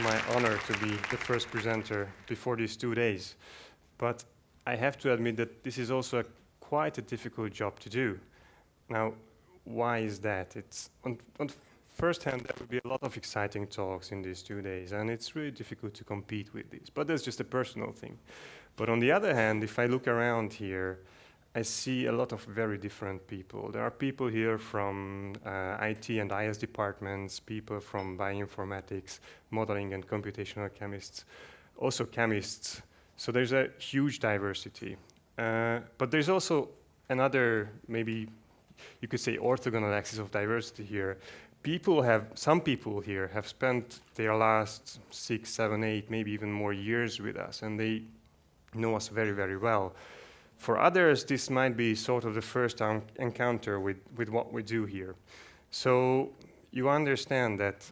my honor to be the first presenter before these 2 days. But I have to admit that this is also quite a difficult job to do. Now, why is that? It's on first hand, there will be a lot of exciting talks in these 2 days, and it's really difficult to compete with these. But that's just a personal thing. But on the other hand, if I look around here, I see a lot of very different people. There are people here from IT and IS departments, people from bioinformatics, modeling and computational chemists, also chemists. So there's a huge diversity. But there's also another, maybe you could say, orthogonal axis of diversity here. Some people here have spent their last 6, 7, 8, maybe even more years with us, and they know us very, very well. For others, this might be sort of the first encounter with what we do here. So you understand that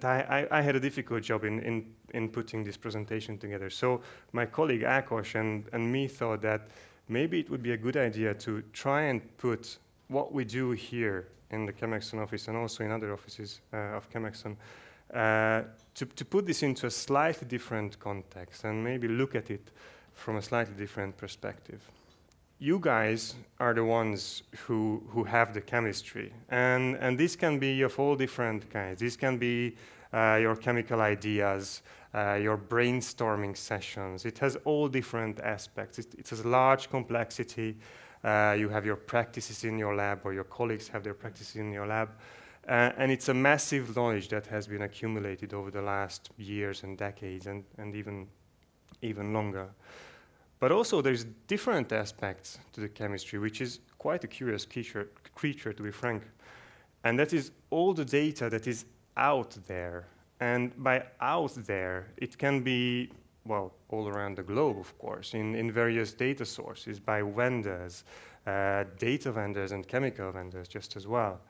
I had a difficult job in putting this presentation together. So my colleague Ákos and me thought that maybe it would be a good idea to try and put what we do here in the ChemAxon office and also in other offices of ChemAxon, to put this into a slightly different context and maybe look at it from a slightly different perspective. You guys are the ones who have the chemistry, and this can be of all different kinds. This can be your chemical ideas, your brainstorming sessions. It has all different aspects. It has large complexity. You have your practices in your lab, or your colleagues have their practices in your lab. And it's a massive knowledge that has been accumulated over the last years and decades and even longer. But also there's different aspects to the chemistry, which is quite a curious creature, to be frank. And that is all the data that is out there. And by out there, it can be, well, all around the globe, of course, in various data sources by vendors, data vendors and chemical vendors just as well.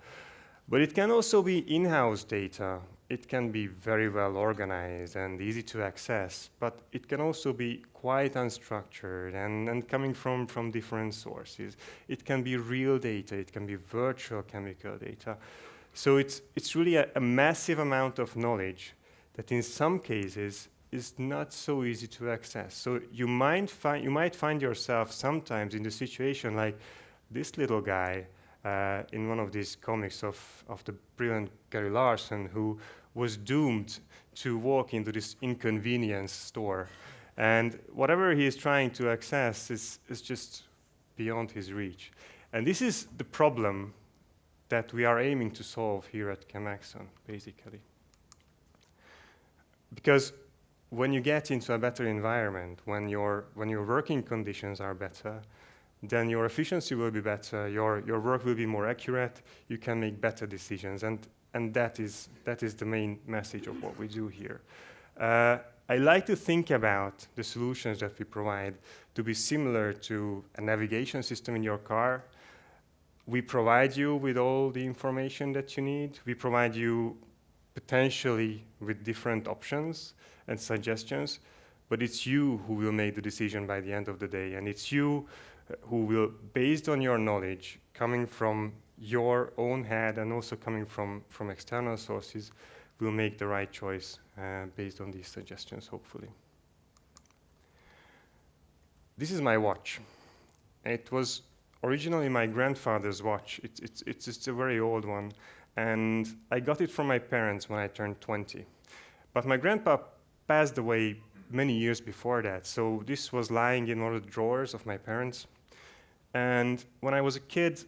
But it can also be in-house data. It can be very well organized and easy to access, but it can also be quite unstructured and coming from different sources. It can be real data. It can be virtual chemical data. So it's really a massive amount of knowledge that in some cases is not so easy to access. So you might find yourself sometimes in the situation like this little guy in one of these comics of the brilliant Gary Larson, who was doomed to walk into this inconvenience store. And whatever he is trying to access is just beyond his reach. And this is the problem that we are aiming to solve here at ChemAxon, basically. Because when you get into a better environment, when your working conditions are better, then your efficiency will be better, your work will be more accurate, you can make better decisions, and that is the main message of what we do here. I like to think about the solutions that we provide to be similar to a navigation system in your car. We provide you with all the information that you need. We provide you potentially with different options and suggestions, but it's you who will make the decision by the end of the day, and it's you who will, based on your knowledge, coming from your own head and also coming from external sources, will make the right choice based on these suggestions, hopefully. This is my watch. It was originally my grandfather's watch. It's a very old one, and I got it from my parents when I turned 20. But my grandpa passed away many years before that, so this was lying in one of the drawers of my parents. And when I was a kid,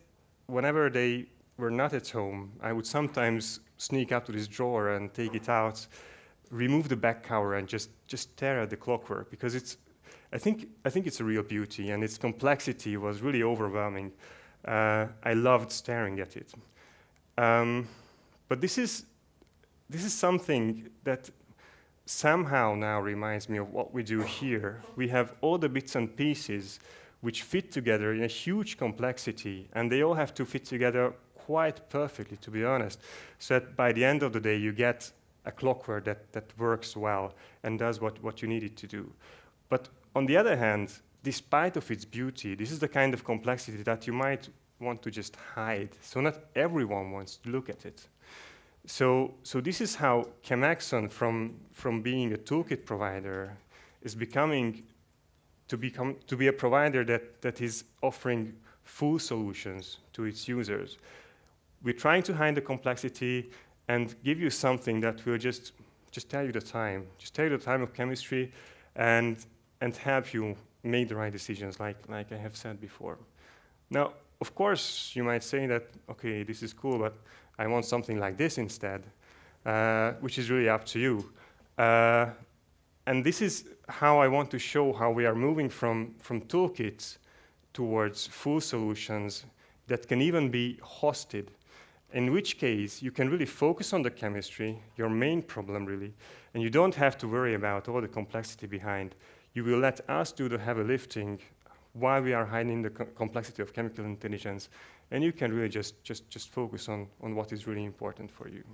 whenever they were not at home, I would sometimes sneak up to this drawer and take it out, remove the back cover, and just stare at the clockwork, because I think it's a real beauty, and its complexity was really overwhelming. I loved staring at it. But this is something that somehow now reminds me of what we do here. We have all the bits and pieces which fit together in a huge complexity, and they all have to fit together quite perfectly, to be honest, so that by the end of the day you get a clockwork that works well and does what you need it to do. But on the other hand, despite of its beauty, this is the kind of complexity that you might want to just hide. So not everyone wants to look at it. So this is how ChemAxon, from being a toolkit provider, is becoming to be a provider that is offering full solutions to its users. We're trying to hide the complexity and give you something that will just tell you the time, of chemistry, and help you make the right decisions, like I have said before. Now, of course, you might say that, okay, this is cool, but I want something like this instead, which is really up to you. And this is how I want to show how we are moving from toolkits towards full solutions that can even be hosted, in which case you can really focus on the chemistry, your main problem really, and you don't have to worry about all the complexity behind. You will let us do the heavy lifting while we are hiding the complexity of chemical intelligence, and you can really just focus on what is really important for you.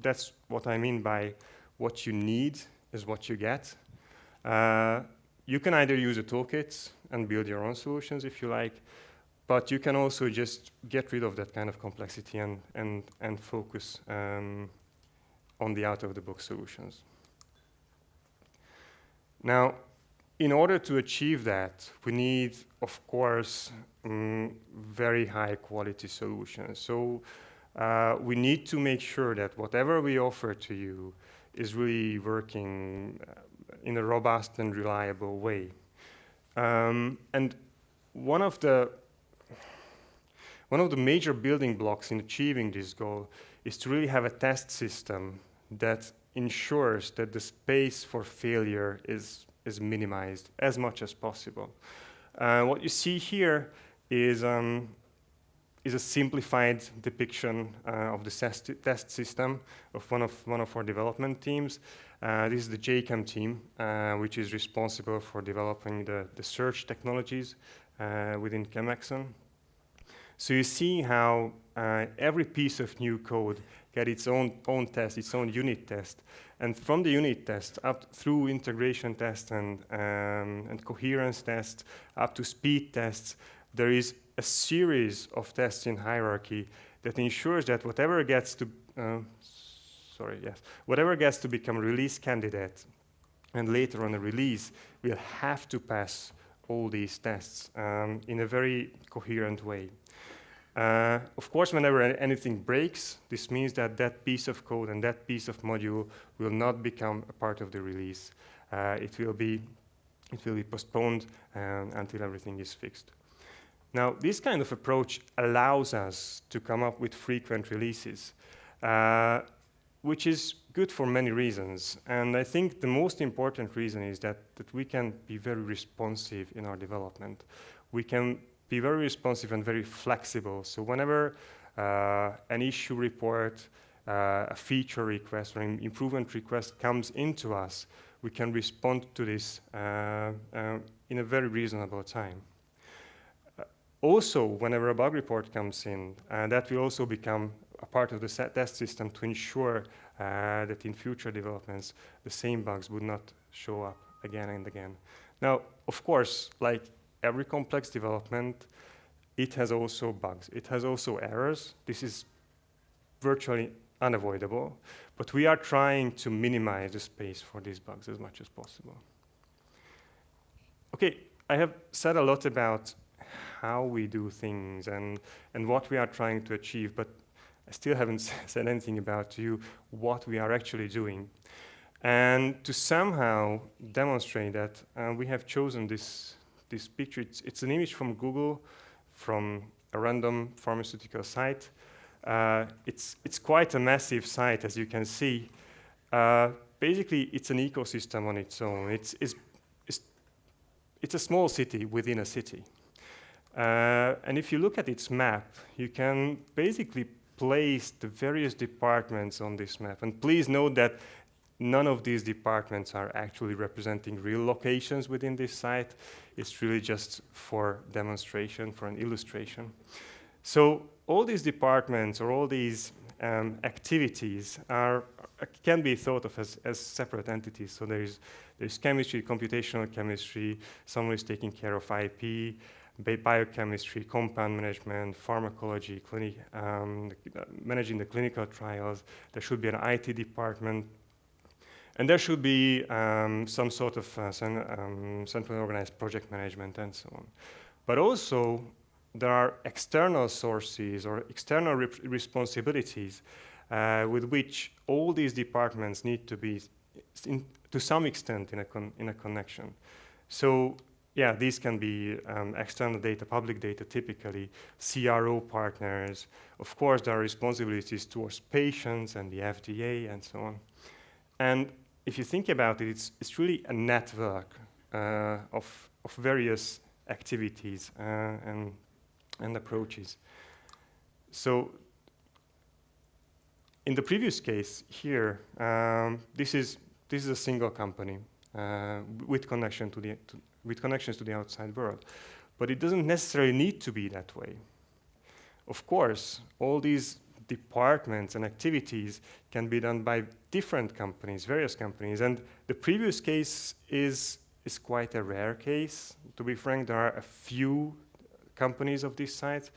That's what I mean by what you need is what you get. You can either use the toolkits and build your own solutions if you like, but you can also just get rid of that kind of complexity and focus on the out-of-the-box solutions. Now, in order to achieve that, we need, of course, very high quality solutions. So we need to make sure that whatever we offer to you is really working in a robust and reliable way. And one of the major building blocks in achieving this goal is to really have a test system that ensures that the space for failure is minimized as much as possible. What you see here is a simplified depiction of the test system of one of our development teams. This is the JChem team, which is responsible for developing the search technologies within ChemAxon. So you see how every piece of new code get its own test, its own unit test. And from the unit test up through integration tests and coherence tests, up to speed tests, there is a series of tests in hierarchy that ensures that whatever gets to become a release candidate and later on a release will have to pass all these tests in a very coherent way. Of course, whenever anything breaks, this means that that piece of code and that piece of module will not become a part of the release. It will be postponed until everything is fixed. Now, this kind of approach allows us to come up with frequent releases, which is good for many reasons. And I think the most important reason is that we can be very responsive in our development. We can be very responsive and very flexible. So whenever an issue report, a feature request, or an improvement request comes into us, we can respond to this in a very reasonable time. Also, whenever a bug report comes in, that will also become a part of the test system to ensure that in future developments, the same bugs would not show up again and again. Now, of course, like every complex development, it has also bugs. It has also errors. This is virtually unavoidable, but we are trying to minimize the space for these bugs as much as possible. Okay, I have said a lot about how we do things and what we are trying to achieve, but I still haven't said anything about to you what we are actually doing. And to somehow demonstrate that, we have chosen this picture. It's an image from Google, from a random pharmaceutical site. It's quite a massive site, as you can see. Basically, it's an ecosystem on its own. It's a small city within a city. And if you look at its map, you can basically place the various departments on this map. And please note that none of these departments are actually representing real locations within this site. It's really just for demonstration, for an illustration. So all these departments or all these activities can be thought of as separate entities. So there's chemistry, computational chemistry, someone is taking care of IP, biochemistry, compound management, pharmacology, managing the clinical trials. There should be an IT department. And there should be some sort of centrally organized project management and so on. But also, there are external sources or external responsibilities with which all these departments need to be, to some extent, in a connection. So, yeah, these can be external data, public data, typically, CRO partners. Of course, there are responsibilities towards patients and the FDA and so on. And if you think about it, it's really a network of various activities and approaches. So in the previous case here, this is a single company with connections to the outside world, but it doesn't necessarily need to be that way. Of course, all these departments and activities can be done by different companies, various companies, and the previous case is quite a rare case. To be frank, there are a few companies of this size.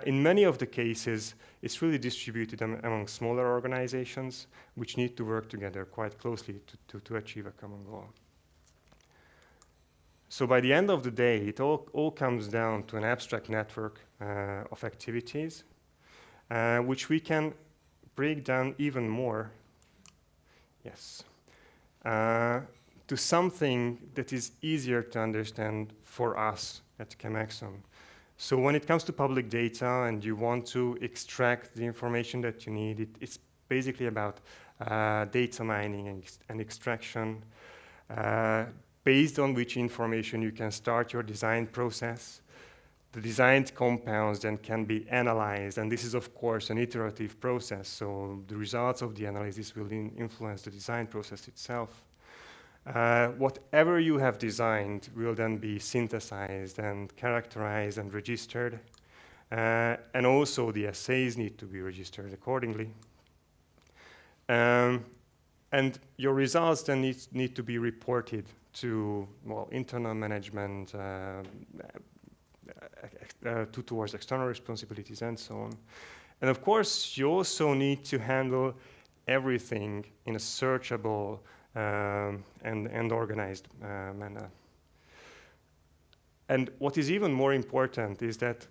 In many of the cases, it's really distributed among smaller organizations which need to work together quite closely to achieve a common goal. So by the end of the day, it all comes down to an abstract network of activities which we can break down even more, to something that is easier to understand for us at ChemAxon. So when it comes to public data and you want to extract the information that you need, it's basically about data mining and extraction, based on which information you can start your design process. The designed compounds then can be analyzed, and this is, of course, an iterative process, so the results of the analysis will influence the design process itself. Whatever you have designed will then be synthesized and characterized and registered, and also the assays need to be registered accordingly. And your results then need to be reported to, well, internal management, towards external responsibilities and so on. And of course, you also need to handle everything in a searchable and organized manner. And what is even more important is that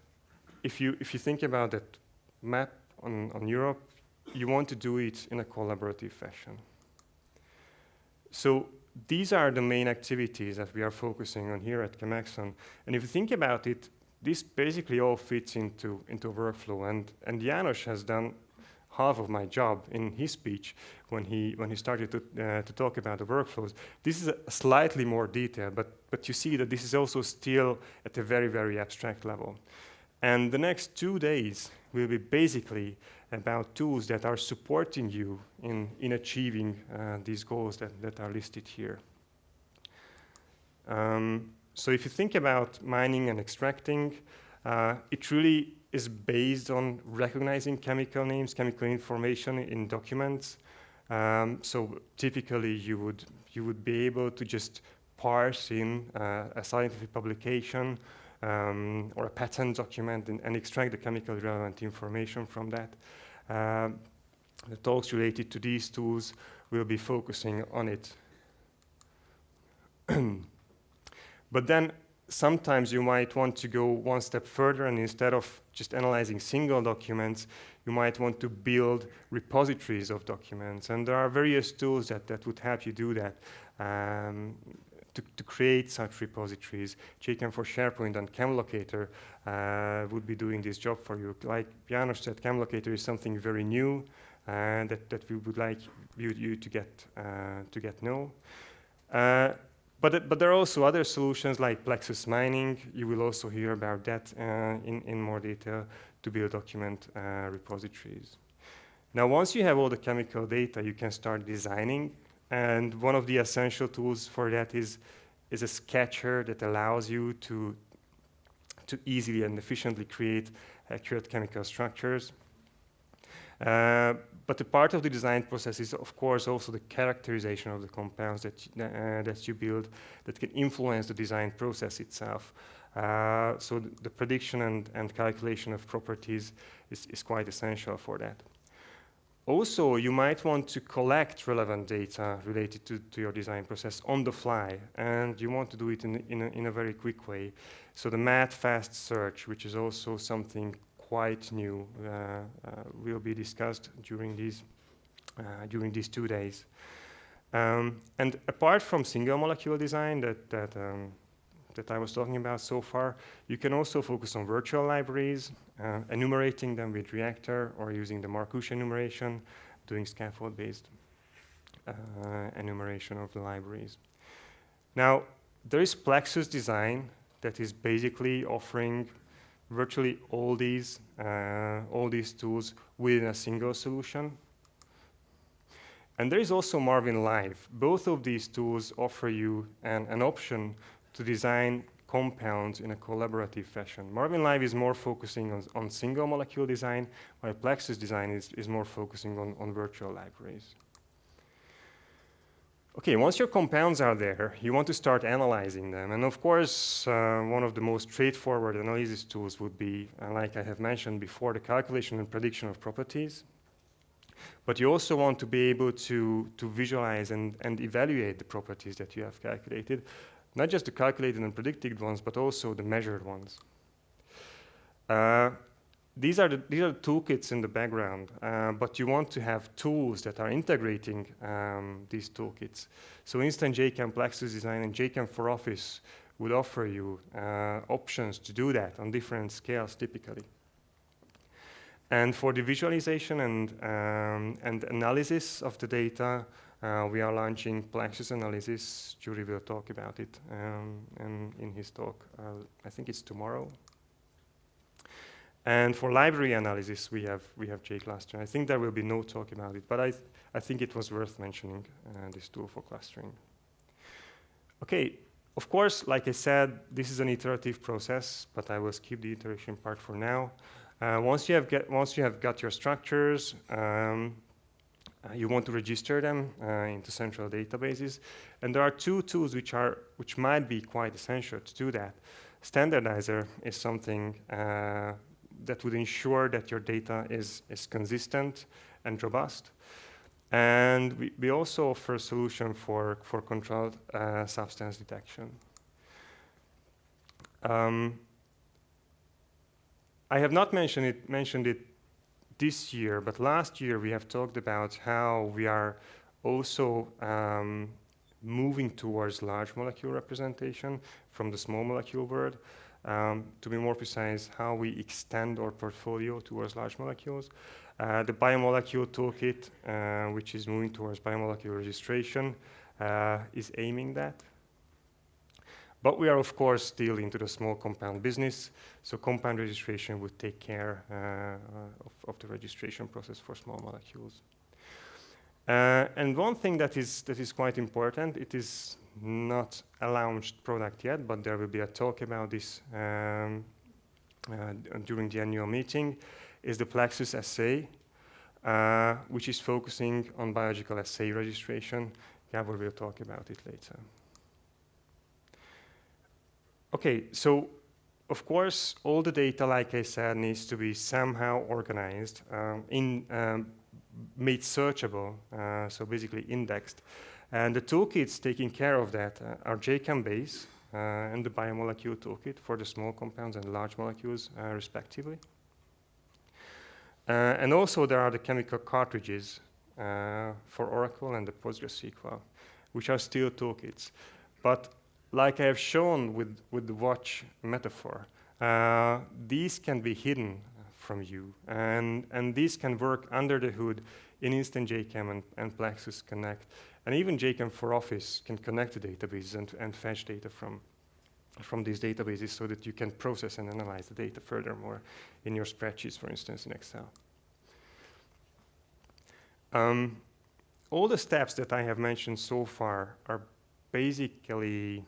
if you think about that map on Europe, you want to do it in a collaborative fashion. So these are the main activities that we are focusing on here at ChemAxon. And if you think about it, this basically all fits into a workflow. And János has done half of my job in his speech when he started to talk about the workflows. This is a slightly more detailed, but you see that this is also still at a very, very abstract level. And the next 2 days will be basically about tools that are supporting you in achieving these goals that are listed here. So if you think about mining and extracting, it really is based on recognizing chemical names, chemical information in documents. So typically you would be able to just parse in a scientific publication or a patent document and extract the chemically relevant information from that. The talks related to these tools will be focusing on it. But then sometimes you might want to go one step further, and instead of just analyzing single documents, you might want to build repositories of documents. And there are various tools that would help you do that, to create such repositories. JChem for SharePoint and ChemLocator would be doing this job for you. Like János said, ChemLocator is something very new that we would like you to get know. But there are also other solutions like Plexus mining. You will also hear about that in more detail to build document repositories. Now, once you have all the chemical data, you can start designing. And one of the essential tools for that is a sketcher that allows you to easily and efficiently create accurate chemical structures. But the part of the design process is, of course, also the characterization of the compounds that you build that can influence the design process itself. So the prediction and calculation of properties is quite essential for that. Also, you might want to collect relevant data related to your design process on the fly, and you want to do it in a very quick way. So the mad fast search, which is also something quite new, will be discussed during these 2 days. And apart from single molecule design that I was talking about so far, you can also focus on virtual libraries, enumerating them with reactor or using the Marcouche enumeration, doing scaffold-based enumeration of the libraries. Now, there is Plexus design that is basically offering virtually all these tools within a single solution. And there is also Marvin Live. Both of these tools offer you an option to design compounds in a collaborative fashion. Marvin Live is more focusing on single molecule design, while Plexus design is more focusing on virtual libraries. Okay, once your compounds are there, you want to start analyzing them. And of course, one of the most straightforward analysis tools would be, like I have mentioned before, the calculation and prediction of properties. But you also want to be able to visualize and evaluate the properties that you have calculated, not just the calculated and predicted ones, but also the measured ones. These are the toolkits in the background, but you want to have tools that are integrating these toolkits. So Instant JChem, Plexus Design, and JChem for Office would offer you options to do that on different scales typically. And for the visualization and analysis of the data, we are launching Plexus Analysis. Jury will talk about it in his talk. I think it's tomorrow. And for library analysis, we have JCluster. I think there will be no talk about it, but I think it was worth mentioning this tool for clustering. Okay, of course, like I said, this is an iterative process, but I will skip the iteration part for now. Once you have got your structures, you want to register them into central databases, and there are two tools which might be quite essential to do that. Standardizer is something that would ensure that your data is consistent and robust. And we also offer a solution for controlled substance detection. I have not mentioned it this year, but last year we have talked about how we are also moving towards large molecule representation from the small molecule world. To be more precise, how we extend our portfolio towards large molecules. The biomolecule toolkit, which is moving towards biomolecule registration, is aiming that. But we are, of course, still into the small compound business, so compound registration would take care of the registration process for small molecules. And one thing that is quite important, it is not a launched product yet, but there will be a talk about this during the annual meeting, is the Plexus assay, which is focusing on biological assay registration. Gabor will talk about it later. Okay, so of course, all the data, like I said, needs to be somehow organized, made searchable, so basically indexed. And the toolkits taking care of that are JChem base and the biomolecule toolkit for the small compounds and large molecules, respectively. And also there are the chemical cartridges for Oracle and the PostgreSQL, which are still toolkits. But like I have shown with the watch metaphor, these can be hidden from you, and these can work under the hood in Instant JChem and Plexus Connect. And even JChem for Office can connect to databases and fetch data from these databases so that you can process and analyze the data furthermore in your spreadsheets, for instance, in Excel. All the steps that I have mentioned so far are basically,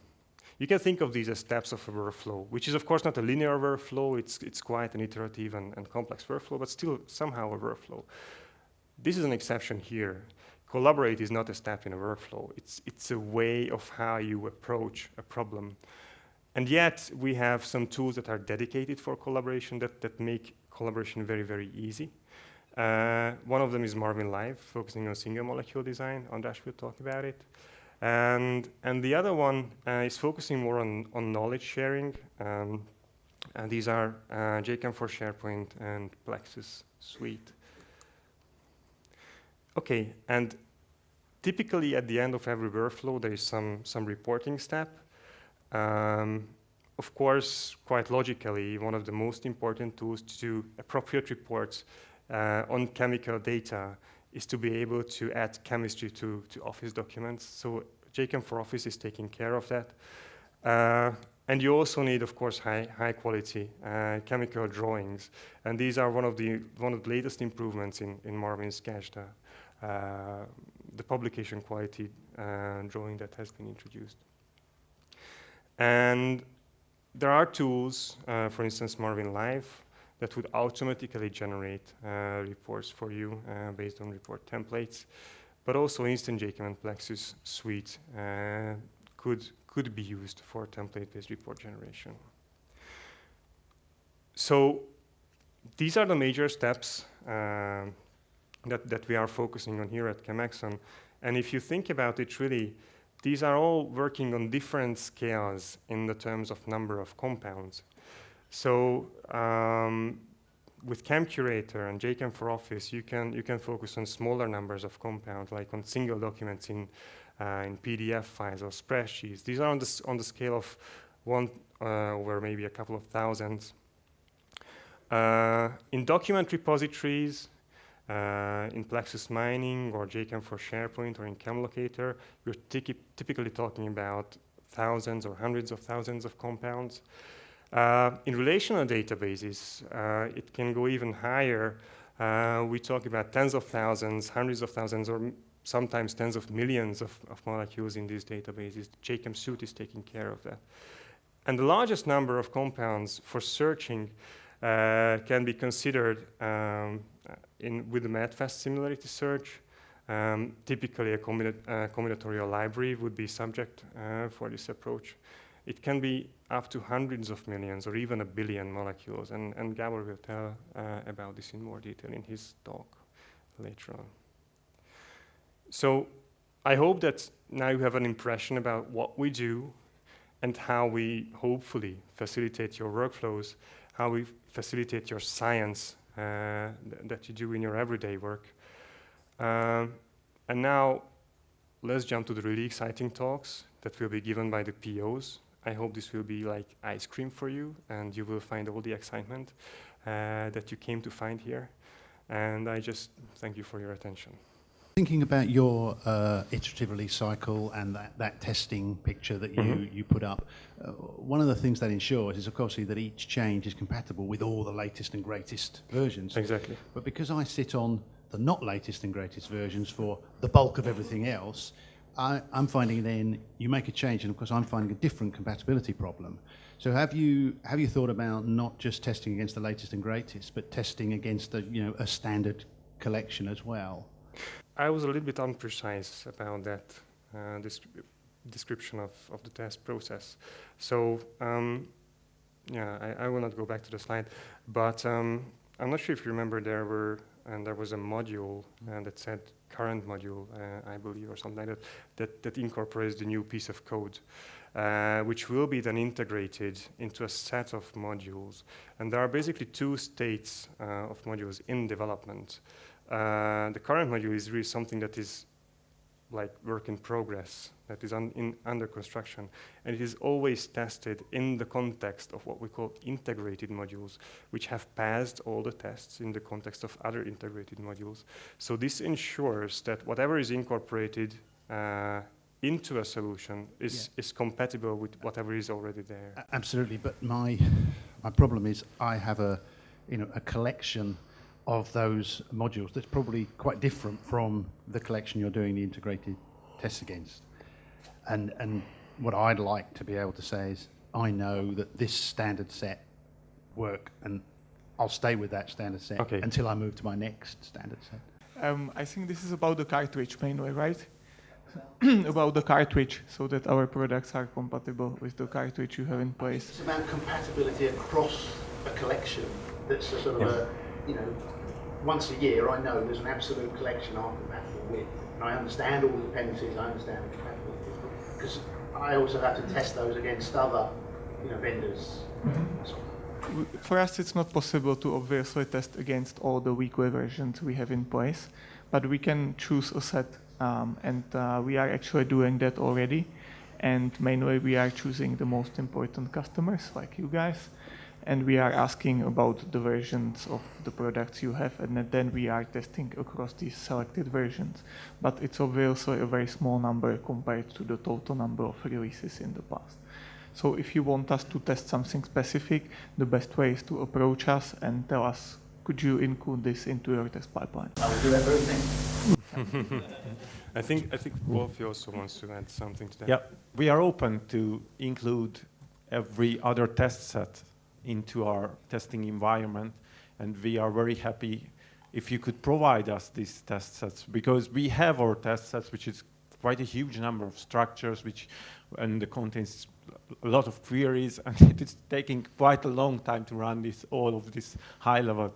You can think of these as steps of a workflow, which is of course not a linear workflow, it's quite an iterative and complex workflow, but still somehow a workflow. This is an exception here. Collaborate is not a step in a workflow, it's a way of how you approach a problem. And yet, we have some tools that are dedicated for collaboration that make collaboration very, very easy. One of them is Marvin Live, focusing on single molecule design. András will talk about it. And the other one is focusing more on knowledge sharing. And these are JChem for SharePoint and Plexus Suite. Okay, and typically at the end of every workflow, there is some reporting step. Of course, quite logically, one of the most important tools to do appropriate reports on chemical data is to be able to add chemistry to Office documents. So JChem for Office is taking care of that. And you also need, of course, high quality chemical drawings. And these are one of the latest improvements in Marvin's cache, the publication quality drawing that has been introduced. And there are tools, for instance, Marvin Live, that would automatically generate reports for you based on report templates. But also Instant JChem and Plexus Suite could be used for template-based report generation. So these are the major steps that we are focusing on here at ChemAxon. And if you think about it, really, these are all working on different scales in the terms of number of compounds. So with ChemCurator and JChem for Office, you can focus on smaller numbers of compounds, like on single documents in PDF files or spreadsheets. These are on the scale of 1 over maybe a couple of thousands. In document repositories, in Plexus Mining or JChem for SharePoint or in ChemLocator, you're typically talking about thousands or hundreds of thousands of compounds. In relational databases, it can go even higher. We talk about tens of thousands, hundreds of thousands, or sometimes tens of millions of molecules in these databases. JChem Suite is taking care of that. And the largest number of compounds for searching can be considered with the MedFast similarity search. Typically, a combinatorial library would be subject for this approach. It can be up to hundreds of millions or even a billion molecules, and Gabor will tell about this in more detail in his talk later on. So I hope that now you have an impression about what we do and how we hopefully facilitate your workflows, how we facilitate your science that you do in your everyday work. And now let's jump to the really exciting talks that will be given by the POs. I hope this will be like ice cream for you, and you will find all the excitement that you came to find here. And I just thank you for your attention. Thinking about your iterative release cycle and that testing picture that you put up, one of the things that ensures is, of course, that each change is compatible with all the latest and greatest versions. Exactly. But because I sit on the not latest and greatest versions for the bulk of everything else, I'm finding then you make a change, and of course I'm finding a different compatibility problem. So have you thought about not just testing against the latest and greatest, but testing against a standard collection as well? I was a little bit unprecise about that description of the test process. So I will not go back to the slide, but I'm not sure if you remember there was a module that said current module, I believe, or something like that incorporates the new piece of code, which will be then integrated into a set of modules. And there are basically two states of modules in development. The current module is really something that is like work in progress, that is under construction, and it is always tested in the context of what we call integrated modules, which have passed all the tests in the context of other integrated modules. So this ensures that whatever is incorporated into a solution is compatible with whatever is already there. Absolutely, but my problem is I have a collection of those modules that's probably quite different from the collection you're doing the integrated tests against. And what I'd like to be able to say is, I know that this standard set work, and I'll stay with that standard set Okay. until I move to my next standard set. I think this is about the cartridge mainly, right? About the cartridge, so that our products are compatible with the cartridge you have in place. It's about compatibility across a collection that's a sort of a, once a year I know there's an absolute collection I'm compatible with. And I understand all the dependencies, I understand the compatibility. Because I also have to test those against other, vendors. For us, it's not possible to obviously test against all the weekly versions we have in place, but we can choose a set, and we are actually doing that already. And mainly, we are choosing the most important customers, like you guys, and we are asking about the versions of the products you have, and then we are testing across these selected versions. But it's obviously a very small number compared to the total number of releases in the past. So if you want us to test something specific, the best way is to approach us and tell us, could you include this into your test pipeline? I will do that very thing. I think Wolfie also wants to add something to that. Yeah, we are open to include every other test set into our testing environment, and we are very happy if you could provide us these test sets, because we have our test sets, which is quite a huge number of structures, and it contains a lot of queries, and it is taking quite a long time to run all of these high-level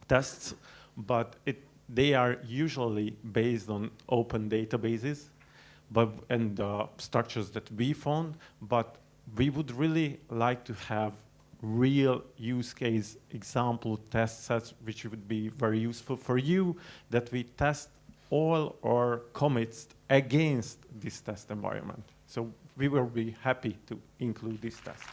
tests, but they are usually based on open databases and structures that we found, but we would really like to have real use case example test sets, which would be very useful for you, that we test all our commits against this test environment. So we will be happy to include this test.